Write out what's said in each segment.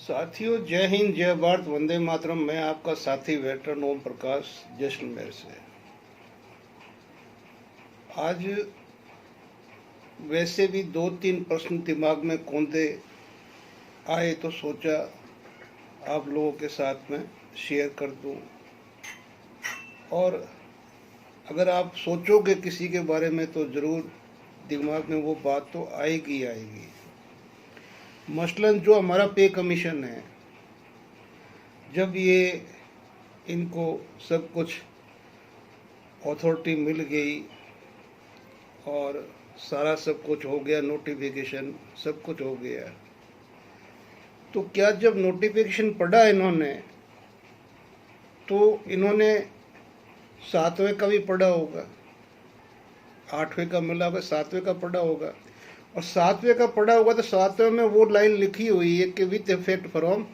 साथियों, जय हिंद, जय भारत, वंदे मातरम। मैं आपका साथी वेटरन ओम प्रकाश जैसलमेर से। आज वैसे भी दो तीन प्रश्न दिमाग में कौंधे आए तो सोचा आप लोगों के साथ में शेयर कर दूं। और अगर आप सोचोगे किसी के बारे में तो ज़रूर दिमाग में वो बात तो आएगी आएगी। मसलन जो हमारा पे कमीशन है, जब ये इनको सब कुछ अथॉरिटी मिल गई और सारा सब कुछ हो गया, नोटिफिकेशन सब कुछ हो गया, तो क्या जब नोटिफिकेशन पढ़ा इन्होंने तो इन्होंने 7वें का भी पढ़ा होगा, 8वें का मिला होगा, 7वें का पढ़ा होगा। और 7वें का पढ़ा होगा तो 7वें में वो लाइन लिखी हुई है कि विथ इफेक्ट फ्रॉम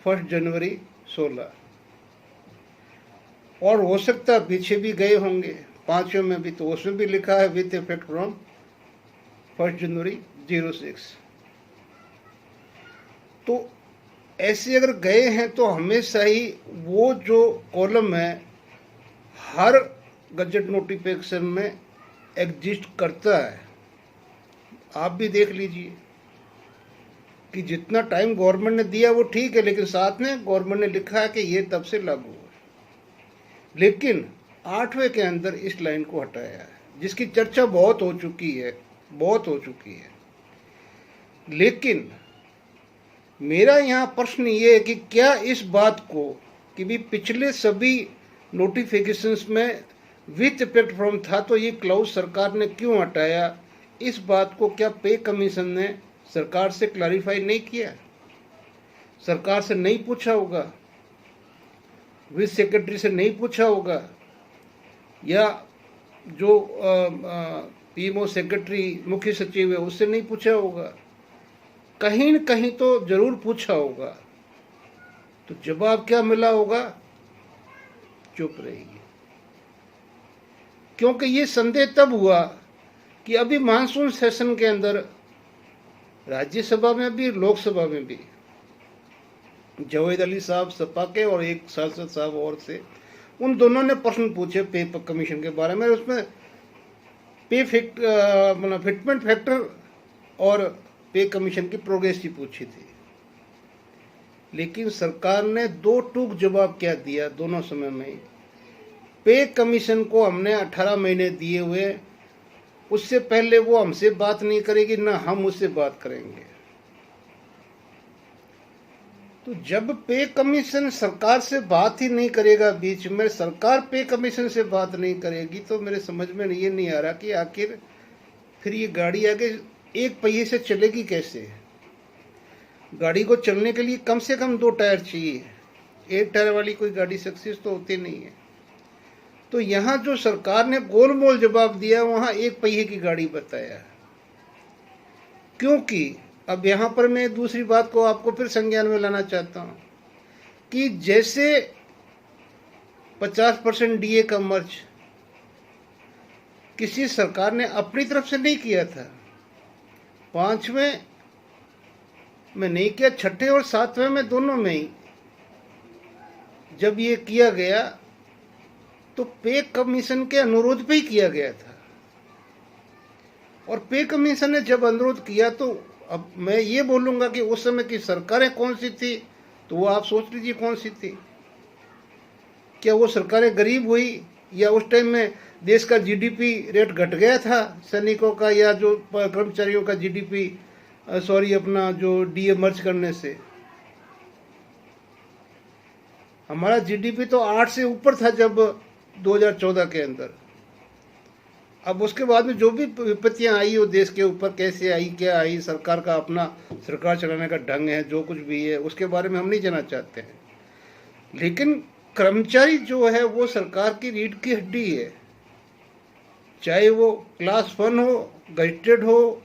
1 जनवरी 16। और हो सकता है पीछे भी गए होंगे 5वें में भी, तो उसमें भी लिखा है विथ इफेक्ट फ्रॉम 1 जनवरी 06। तो ऐसे अगर गए हैं तो हमेशा ही वो जो कॉलम है हर गजट नोटिफिकेशन में एग्जिस्ट करता है। आप भी देख लीजिए कि जितना टाइम गवर्नमेंट ने दिया वो ठीक है, लेकिन साथ में गवर्नमेंट ने लिखा है कि ये तब से लागू है। लेकिन 8वें के अंदर इस लाइन को हटाया है, जिसकी चर्चा बहुत हो चुकी है। लेकिन मेरा यहाँ प्रश्न ये है कि क्या इस बात को कि भी पिछले सभी नोटिफिकेशंस में विथ इफेक्ट फ्रॉम था, तो ये क्लाउज सरकार ने क्यों हटाया? इस बात को क्या पे कमीशन ने सरकार से क्लैरिफाई नहीं किया? सरकार से नहीं पूछा होगा, वित्त सेक्रेटरी से नहीं पूछा होगा, या जो पीएमओ सेक्रेटरी मुख्य सचिव है उससे नहीं पूछा होगा? कहीं न कहीं तो जरूर पूछा होगा। तो जवाब क्या मिला होगा? चुप रहेगी। क्योंकि ये संदेह तब हुआ कि अभी मानसून सेशन के अंदर राज्यसभा में भी लोकसभा में भी जावेद अली साहब सपा के और एक सांसद साहब और थे, उन दोनों ने प्रश्न पूछे पे कमीशन के बारे में। उसमें पे फिटमेंट फैक्टर और पे कमीशन की प्रोग्रेस ही पूछी थी। लेकिन सरकार ने दो टूक जवाब क्या दिया दोनों समय में। पे कमीशन को हमने 18 महीने दिए हुए, उससे पहले वो हमसे बात नहीं करेगी, ना हम उससे बात करेंगे। तो जब पे कमीशन सरकार से बात ही नहीं करेगा, बीच में सरकार पे कमीशन से बात नहीं करेगी, तो मेरे समझ में ये नहीं आ रहा कि आखिर फिर ये गाड़ी आगे एक पहिए से चलेगी कैसे? गाड़ी को चलने के लिए कम से कम 2 टायर चाहिए, एक टायर वाली कोई गाड़ी सक्सेस तो होती नहीं है। तो यहाँ जो सरकार ने गोलमोल जवाब दिया, वहाँ एक पहिए की गाड़ी बताया। क्योंकि अब यहाँ पर मैं दूसरी बात को आपको फिर संज्ञान में लाना चाहता हूँ कि जैसे 50% डीए का मर्ज किसी सरकार ने अपनी तरफ से नहीं किया था, 5वें में नहीं किया, 6ठे और 7वें में दोनों में ही जब ये किया गया तो पे कमीशन के अनुरोध पे ही किया गया था। और पे कमीशन ने जब अनुरोध किया तो अब मैं ये बोलूंगा कि उस समय की सरकारें कौन सी थी, तो वो आप सोच लीजिए कौन सी थी। क्या वो सरकारें गरीब हुई, या उस टाइम में देश का जीडीपी रेट घट गया था सैनिकों का, या जो कर्मचारियों का जीडीपी अपना जो डीए मर्ज करने से? हमारा जीडीपी तो 8 से ऊपर था जब 2014 के अंदर। अब उसके बाद में जो भी विपत्तियां आई वो देश के ऊपर कैसे आई, क्या आई, सरकार का अपना सरकार चलाने का ढंग है, जो कुछ भी है उसके बारे में हम नहीं जानना चाहते हैं। लेकिन कर्मचारी जो है वो सरकार की रीढ़ की हड्डी है, चाहे वो क्लास 1 हो, गजेटेड हो,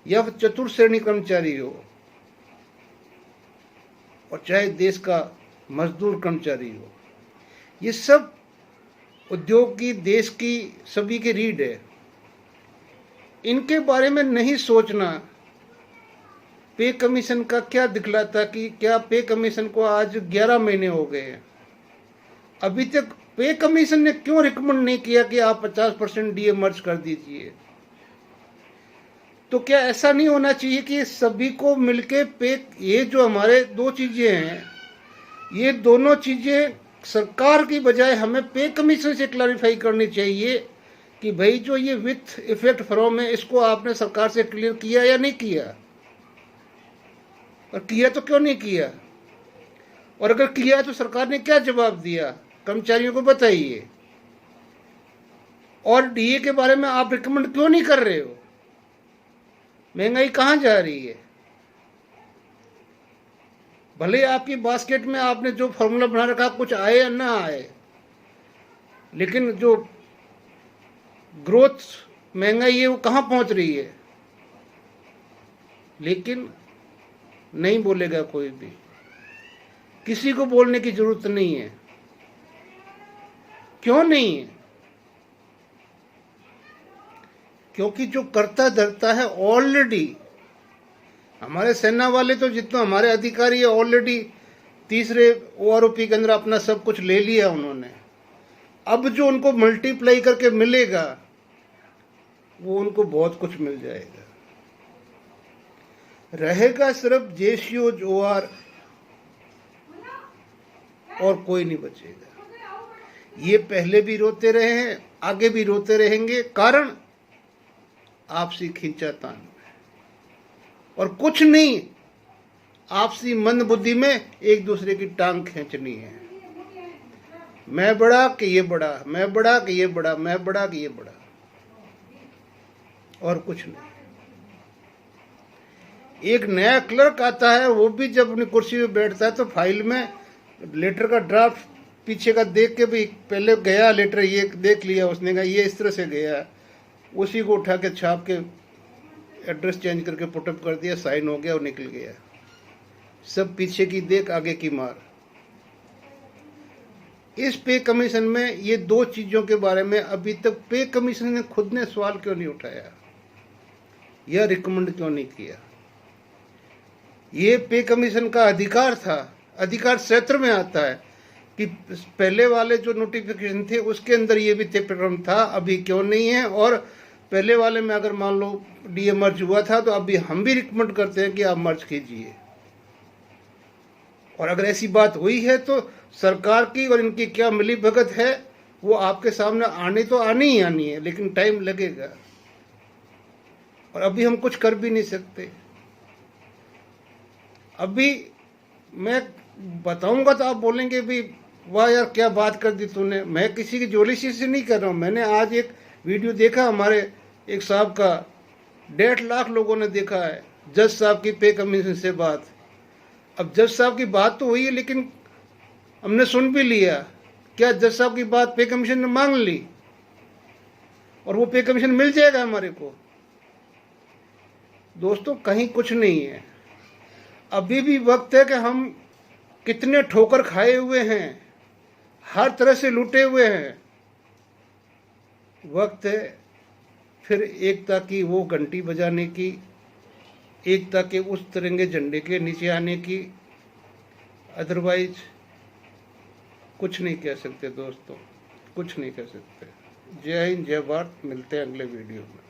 या चतुर्थ श्रेणी कर्मचारी हो, और चाहे देश का मजदूर कर्मचारी हो। ये सब उद्योग की, देश की, सभी की रीढ़ है। इनके बारे में नहीं सोचना पे कमीशन का क्या दिखलाता कि क्या पे कमीशन को आज 11 महीने हो गए हैं, अभी तक पे कमीशन ने क्यों रिकमेंड नहीं किया कि आप 50% डीए मर्ज कर दीजिए? तो क्या ऐसा नहीं होना चाहिए कि सभी को मिलके पे, ये जो हमारे दो चीजें हैं, ये दोनों चीजें सरकार की बजाय हमें पे कमीशन से क्लैरिफाई करनी चाहिए कि भाई जो ये विथ इफेक्ट फ्रॉम है, इसको आपने सरकार से क्लियर किया या नहीं किया, और किया तो क्यों नहीं किया, और अगर किया तो सरकार ने क्या जवाब दिया, कर्मचारियों को बताइए। और डीए के बारे में आप रिकमेंड क्यों नहीं कर रहे हो? महंगाई कहां जा रही है? भले आपकी बास्केट में आपने जो फॉर्मूला बना रखा कुछ आए या ना आए, लेकिन जो ग्रोथ महंगाई है वो कहां पहुंच रही है? लेकिन नहीं बोलेगा कोई भी, किसी को बोलने की जरूरत नहीं है। क्यों नहीं है? क्योंकि जो करता धरता है ऑलरेडी, हमारे सेना वाले तो जितना हमारे अधिकारी है ऑलरेडी तीसरे ओआरओपी के अंदर अपना सब कुछ ले लिया उन्होंने। अब जो उनको मल्टीप्लाई करके मिलेगा वो उनको बहुत कुछ मिल जाएगा। रहेगा सिर्फ जेसीओ जोआर और कोई नहीं बचेगा। ये पहले भी रोते रहे हैं, आगे भी रोते रहेंगे, कारण आपसी खींचातान में, और कुछ नहीं, आपसी मंद बुद्धि में एक दूसरे की टांग खींचनी है। मैं बड़ा कि ये बड़ा, मैं बड़ा कि ये बड़ा, मैं बड़ा कि ये बड़ा, और कुछ नहीं। एक नया क्लर्क आता है, वो भी जब अपनी कुर्सी पे बैठता है तो फाइल में लेटर का ड्राफ्ट पीछे का देख के भी, पहले गया लेटर ये देख लिया उसने, कहा ये इस तरह से गया, उसी को उठा के छाप के एड्रेस चेंज करके पुटअप कर दिया, साइन हो गया और निकल गया। सब पीछे की देख आगे की मार। इस पे कमीशन में ये दो चीजों के बारे में अभी तक पे कमीशन ने खुद ने सवाल क्यों नहीं उठाया, यह रिकमेंड क्यों नहीं किया? ये पे कमीशन का अधिकार था, अधिकार क्षेत्र में आता है कि पहले वाले जो नोटिफिकेशन थे उसके अंदर ये भी प्रक्रम था, अभी क्यों नहीं है? और पहले वाले में अगर मान लो डीए मर्ज हुआ था तो अभी हम भी रिकमेंड करते हैं कि आप मर्ज कीजिए। और अगर ऐसी बात हुई है तो सरकार की और इनकी क्या मिली भगत है वो आपके सामने आनी तो आनी ही आनी है, लेकिन टाइम लगेगा, और अभी हम कुछ कर भी नहीं सकते। अभी मैं बताऊंगा तो आप बोलेंगे भी वाह यार क्या बात कर दी तूने। मैं किसी की जोलिशी से नहीं कर रहा हूं। मैंने आज एक वीडियो देखा, हमारे एक साहब का 1.5 लाख लोगों ने देखा है, जज साहब की पे कमीशन से बात। अब जज साहब की बात तो हुई है, लेकिन हमने सुन भी लिया, क्या जज साहब की बात पे कमीशन ने मांग ली और वो पे कमीशन मिल जाएगा हमारे को? दोस्तों कहीं कुछ नहीं है। अभी भी वक्त है कि हम कितने ठोकर खाए हुए हैं, हर तरह से लूटे हुए हैं। वक्त है फिर एकता की वो घंटी बजाने की, एकता के उस तिरंगे झंडे के नीचे आने की। अदरवाइज कुछ नहीं कह सकते दोस्तों, कुछ नहीं कह सकते। जय हिंद, जय भारत। मिलते हैं अगले वीडियो में।